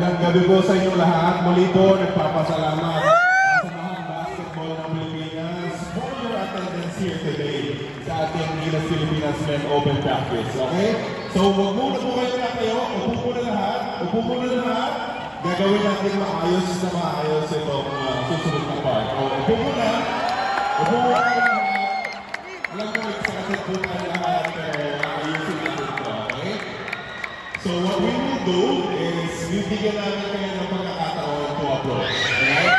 Magandang gabi po sa inyo lahat. Muli po, nagpapasalamat sa Samahang Basketball ng Pilipinas for your attendance here today sa ating Gilas Pilipinas Men Open Practice. Okay? So, huwag muna po kayo na kayo. Upo muna lahat. Upo muna lahat. Gagawin natin maayos na maayos itong susunod na part. Upo muna. Upo muna kayo lahat. Alam ko, excited po tayo lahat, pero ayusin natin ito. Okay? So, what we will do is bibigyan namin kayo ng pagkakataon to approach. Alright?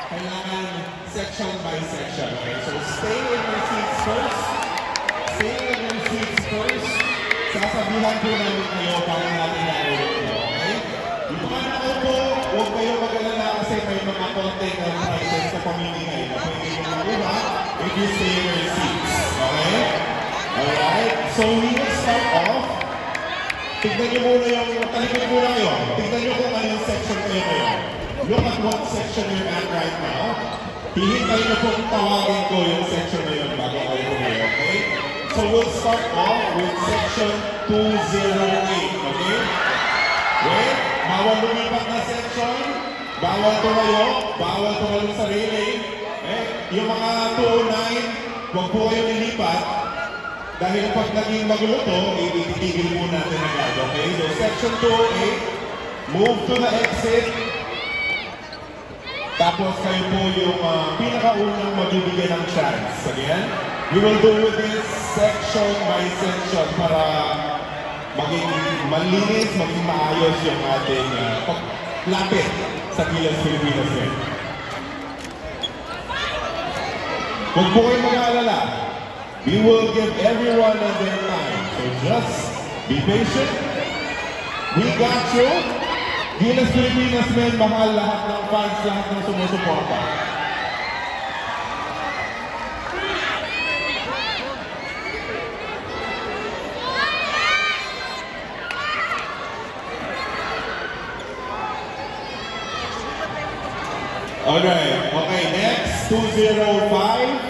Kailangan section by section. Okay? So, stay in your seats first. Stay in your seats first. Sasabihan po namin kayo para natin na-ulit nyo. Okay? Yung mga nakaupo, huwag kayo mag-alala kasi may mga konting prizes na pamimigay na pwede nyo makuha if you stay in your seats. Okay? Alright? So, we will start off. Tignan nyo muna yung, talikod muna kayo. Tignan nyo kung anong section kayo ngayon. Look at what section you're at right now. Hihintay nyo kung tawagin ko yung section na yun bago kayo ngayon, okay? So we'll start off with section 208, okay? Wait, bawal lumipat na section. Bawal tumayo. Bawal tumayo sa railing. Yung mga 209, huwag po kayo nilipat. Dahil pag naging magulo to, itigil muna natin agad, okay? So, section 208, move to the exit. Tapos kayo po yung pinakaunang magbibigyan ng chance. Again, we will do this section by section para maging malinis, maging maayos yung ating paglapit sa Gilas Pilipinas rin. Huwag po kayo mag-aalala. We will give everyone their time. So just be patient. We got you. Gilas Pilipinas Men, mahal lahat ng fans, lahat ng sumusuporta. Alright, okay, next 205.